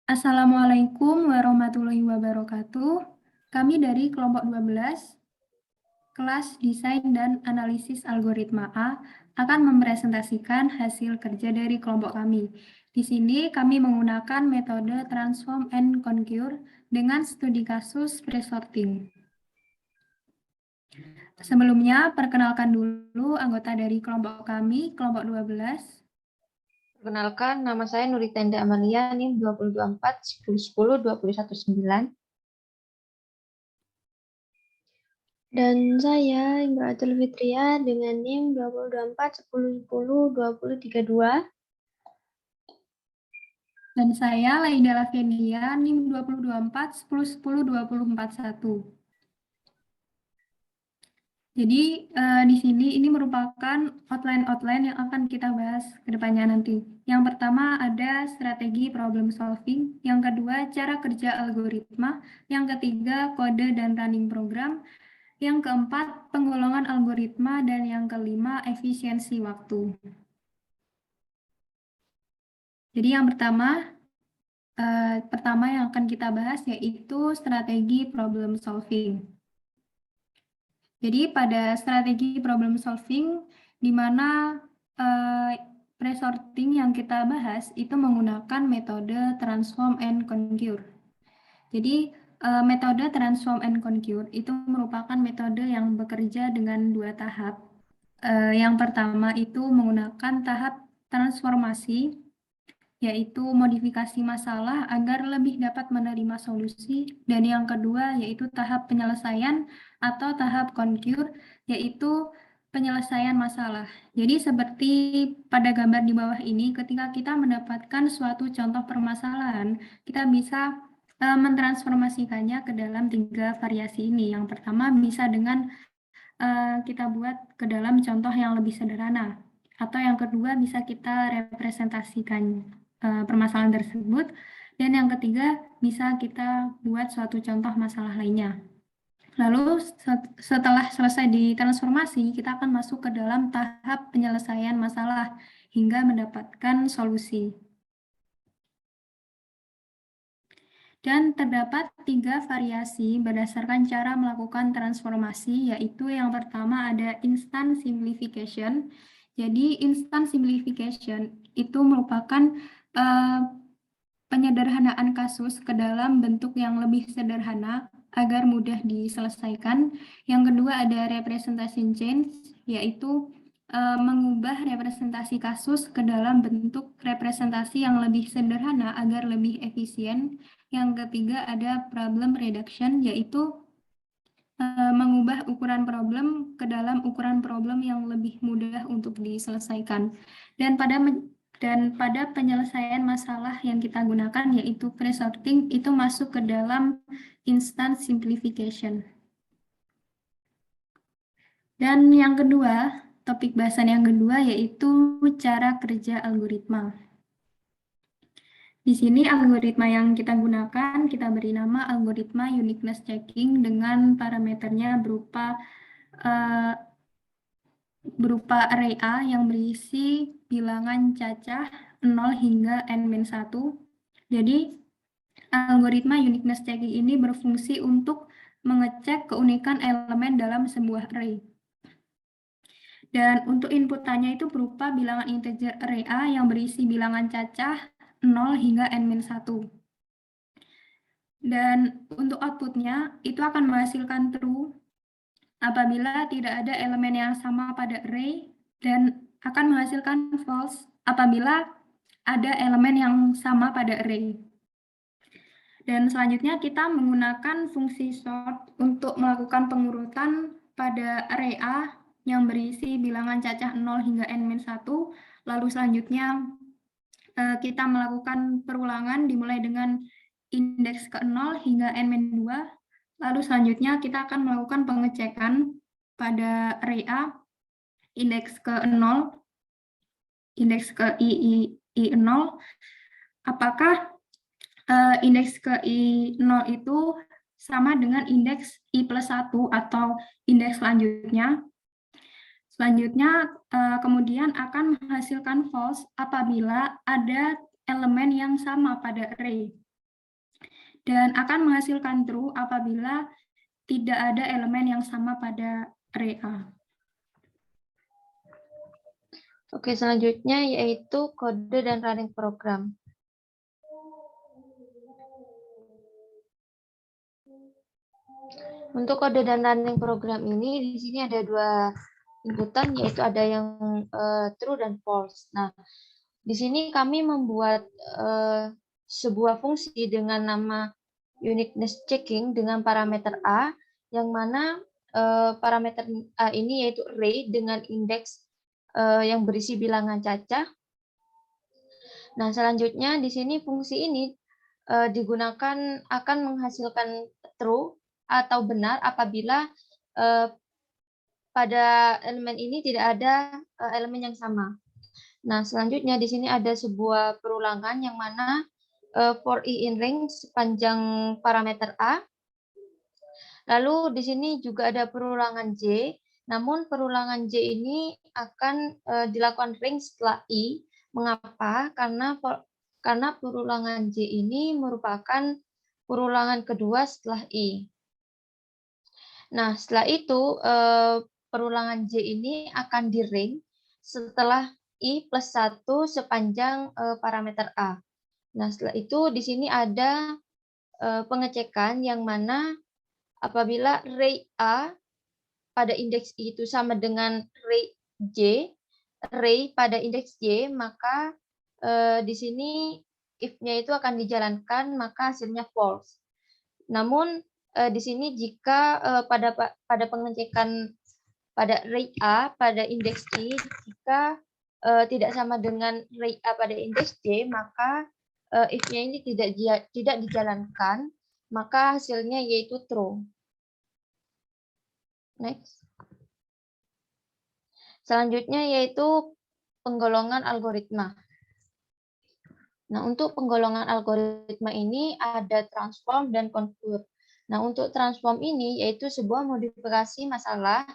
Assalamualaikum warahmatullahi wabarakatuh. Kami dari kelompok 12, kelas Desain dan Analisis Algoritma A, akan mempresentasikan hasil kerja dari kelompok kami. Di sini kami menggunakan metode Transform and Concur dengan studi kasus pre-sorting. Sebelumnya, perkenalkan dulu anggota dari kelompok kami, kelompok 12. Perkenalkan, nama saya Nurita Indah Amalia, NIM 2024 1010 219. Dan saya Imratul Fitria dengan NIM 2024 1010 2032. Dan saya Laida Lavenia, NIM 2024 1010 2041. Jadi di sini ini merupakan outline yang akan kita bahas ke depannya nanti. Yang pertama ada strategi problem solving, yang kedua cara kerja algoritma, yang ketiga kode dan running program, yang keempat penggolongan algoritma, dan yang kelima efisiensi waktu. Jadi yang pertama yang akan kita bahas yaitu strategi problem solving. Jadi pada strategi problem solving, di mana pre-sorting yang kita bahas itu menggunakan metode transform and concur. Jadi metode transform and concur itu merupakan metode yang bekerja dengan dua tahap. Yang pertama itu menggunakan tahap transformasi, yaitu modifikasi masalah agar lebih dapat menerima solusi, dan yang kedua yaitu tahap penyelesaian atau tahap concur, yaitu penyelesaian masalah. Jadi seperti pada gambar di bawah ini, ketika kita mendapatkan suatu contoh permasalahan, kita bisa mentransformasikannya ke dalam tiga variasi ini. Yang pertama bisa dengan kita buat ke dalam contoh yang lebih sederhana, atau yang kedua bisa kita representasikan permasalahan tersebut, dan yang ketiga bisa kita buat suatu contoh masalah lainnya. Lalu setelah selesai ditransformasi, kita akan masuk ke dalam tahap penyelesaian masalah hingga mendapatkan solusi. Dan terdapat tiga variasi berdasarkan cara melakukan transformasi, yaitu yang pertama ada instant simplification. Jadi instant simplification itu merupakan penyederhanaan kasus ke dalam bentuk yang lebih sederhana agar mudah diselesaikan. Yang kedua ada representation change, yaitu mengubah representasi kasus ke dalam bentuk representasi yang lebih sederhana agar lebih efisien. Yang ketiga ada problem reduction, yaitu mengubah ukuran problem ke dalam ukuran problem yang lebih mudah untuk diselesaikan. Dan pada penyelesaian masalah yang kita gunakan yaitu pre-sorting itu masuk ke dalam instant simplification. Dan yang kedua, topik bahasan yang kedua yaitu cara kerja algoritma. Di sini algoritma yang kita gunakan, kita beri nama algoritma uniqueness checking dengan parameternya berupa array A yang berisi bilangan cacah 0 hingga n-1. Jadi, algoritma uniqueness checking ini berfungsi untuk mengecek keunikan elemen dalam sebuah array. Dan untuk inputannya itu berupa bilangan integer array A yang berisi bilangan cacah 0 hingga n-1. Dan untuk outputnya itu akan menghasilkan true apabila tidak ada elemen yang sama pada array, dan akan menghasilkan false apabila ada elemen yang sama pada array. Dan selanjutnya kita menggunakan fungsi sort untuk melakukan pengurutan pada array A yang berisi bilangan cacah 0 hingga n-1. Lalu selanjutnya kita melakukan perulangan dimulai dengan indeks ke 0 hingga n-2. Lalu selanjutnya kita akan melakukan pengecekan pada array A, indeks ke 0, indeks ke i0, apakah indeks ke i0 itu sama dengan indeks i+1 atau indeks selanjutnya. Selanjutnya kemudian akan menghasilkan false apabila ada elemen yang sama pada array. dan akan menghasilkan true apabila tidak ada elemen yang sama pada array A. Oke, selanjutnya yaitu kode dan running program. Untuk kode dan running program ini, di sini ada dua inputan, yaitu ada yang true dan false. Nah, di sini kami membuat sebuah fungsi dengan nama uniqueness checking dengan parameter A, yang mana parameter A ini yaitu array dengan indeks yang berisi bilangan cacah. Nah, selanjutnya di sini fungsi ini digunakan akan menghasilkan true atau benar apabila pada elemen ini tidak ada elemen yang sama. Nah, selanjutnya di sini ada sebuah perulangan yang mana for i in range sepanjang parameter A. Lalu di sini juga ada perulangan J, namun perulangan J ini akan dilakukan ring setelah I. Mengapa? Karena perulangan J ini merupakan perulangan kedua setelah I. Nah, setelah itu perulangan J ini akan di ring setelah I plus 1 sepanjang parameter A. Nah, setelah itu di sini ada pengecekan yang mana apabila array A pada indeks I itu sama dengan array pada indeks J, maka di sini if-nya itu akan dijalankan, maka hasilnya false. Namun di sini jika pada pengecekan pada array A pada indeks I, jika tidak sama dengan array A pada indeks J, maka if-nya ini tidak dijalankan, maka hasilnya yaitu true. Next. Selanjutnya yaitu penggolongan algoritma. Nah, untuk penggolongan algoritma ini ada transform dan contour. Nah, untuk transform ini yaitu sebuah modifikasi masalah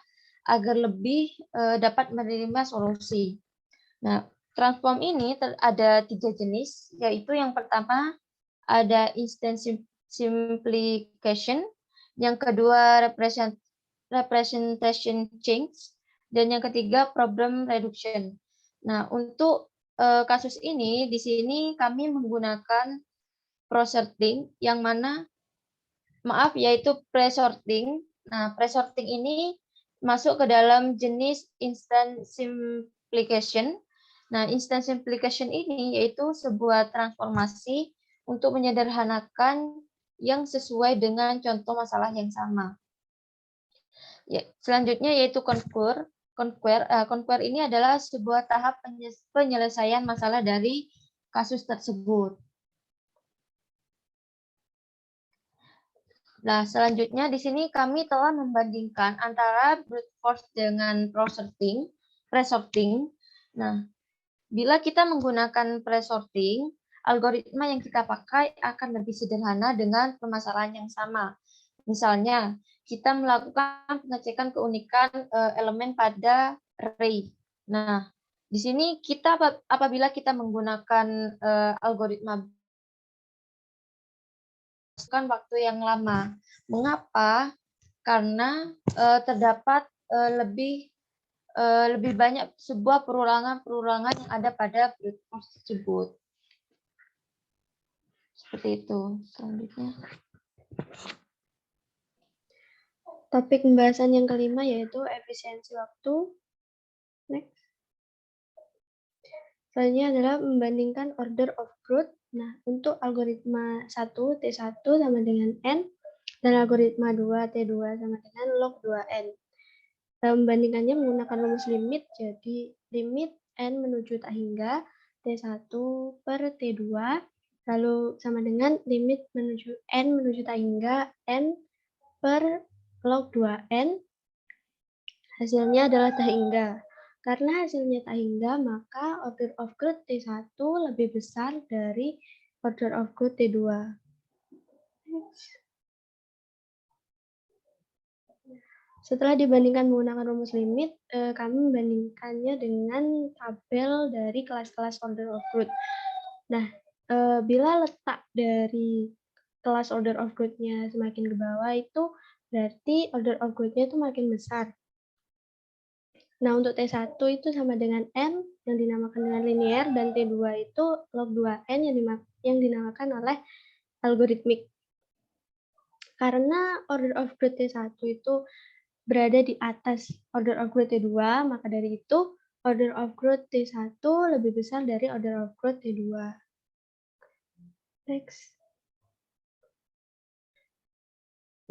agar lebih dapat menerima solusi. Nah, transform ini ada 3 jenis, yaitu yang pertama ada instant simplification, yang kedua representation change, dan yang ketiga problem reduction. Nah, untuk kasus ini di sini kami menggunakan prosorting yang mana yaitu presorting. Nah, presorting ini masuk ke dalam jenis instant simplification. Nah, instant simplification ini yaitu sebuah transformasi untuk menyederhanakan yang sesuai dengan contoh masalah yang sama. Ya, selanjutnya yaitu conquer. Conquer ini adalah sebuah tahap penyelesaian masalah dari kasus tersebut. Nah, selanjutnya di sini kami telah membandingkan antara brute force dengan presorting. Nah, bila kita menggunakan presorting, algoritma yang kita pakai akan lebih sederhana dengan permasalahan yang sama. Misalnya, kita melakukan pengecekan keunikan elemen pada array. Nah, di sini apabila kita menggunakan algoritma waktu yang lama. Mengapa? Karena terdapat lebih banyak sebuah perulangan yang ada pada brute force tersebut. Seperti itu. Selanjutnya. Topik pembahasan yang kelima yaitu efisiensi waktu. Next. Selanjutnya adalah membandingkan order of growth. Nah, untuk algoritma 1 T1 sama dengan N, dan algoritma 2 T2 sama dengan log 2N. Membandingkannya menggunakan rumus limit, jadi limit N menuju tak hingga T1 per T2, lalu sama dengan limit N menuju tak hingga N per log 2N, hasilnya adalah tak hingga. Karena hasilnya tak hingga, maka order of growth T1 lebih besar dari order of growth T2. Setelah dibandingkan menggunakan rumus limit, kami membandingkannya dengan tabel dari kelas-kelas order of growth. Nah, bila letak dari kelas order of growth-nya semakin ke bawah itu berarti order of growth-nya itu makin besar. Nah, untuk T1 itu sama dengan N yang dinamakan dengan linear, dan T2 itu log 2N yang dinamakan oleh algoritmik. Karena order of growth T1 itu berada di atas order of growth T2, maka dari itu order of growth T1 lebih besar dari order of growth T2. Next.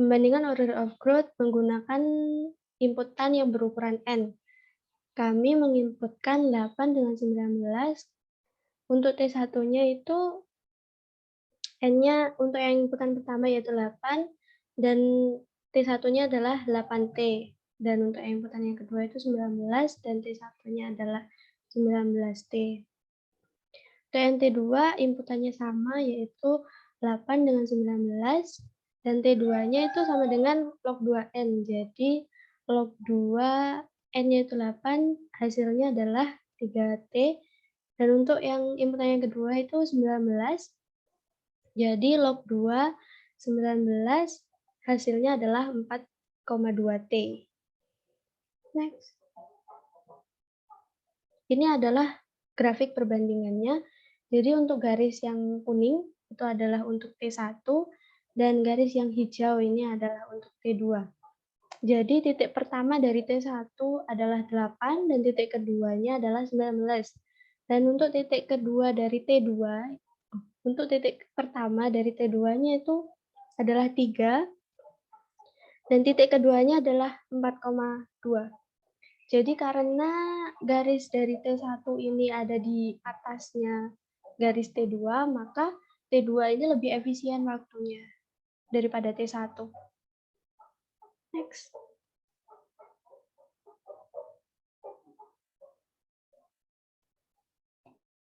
Pembandingan order of growth menggunakan inputan yang berukuran N. Kami menginputkan 8 dengan 19. Untuk T1-nya itu N-nya untuk yang inputan pertama yaitu 8, dan T1-nya adalah 8T. Dan untuk yang inputan yang kedua itu 19, dan T1-nya adalah 19T. Untuk yang T2, inputannya sama yaitu 8 dengan 19, dan T2-nya itu sama dengan log 2N. Jadi log 2N-nya itu 8, hasilnya adalah 3T. Dan untuk yang inputan yang kedua itu 19, jadi log 2, 19, hasilnya adalah 4,2T. Next. Ini adalah grafik perbandingannya. Jadi untuk garis yang kuning itu adalah untuk T1, dan garis yang hijau ini adalah untuk T2. Jadi titik pertama dari T1 adalah 8, dan titik keduanya adalah 19. Dan untuk titik kedua dari T2, untuk titik pertama dari T2-nya itu adalah 3, dan titik keduanya adalah 4,2. Jadi karena garis dari T1 ini ada di atasnya garis T2, maka T2 ini lebih efisien waktunya daripada T1. Next.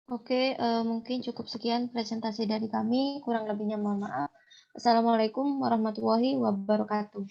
Oke, mungkin cukup sekian presentasi dari kami. Kurang lebihnya mohon maaf. Assalamualaikum warahmatullahi wabarakatuh.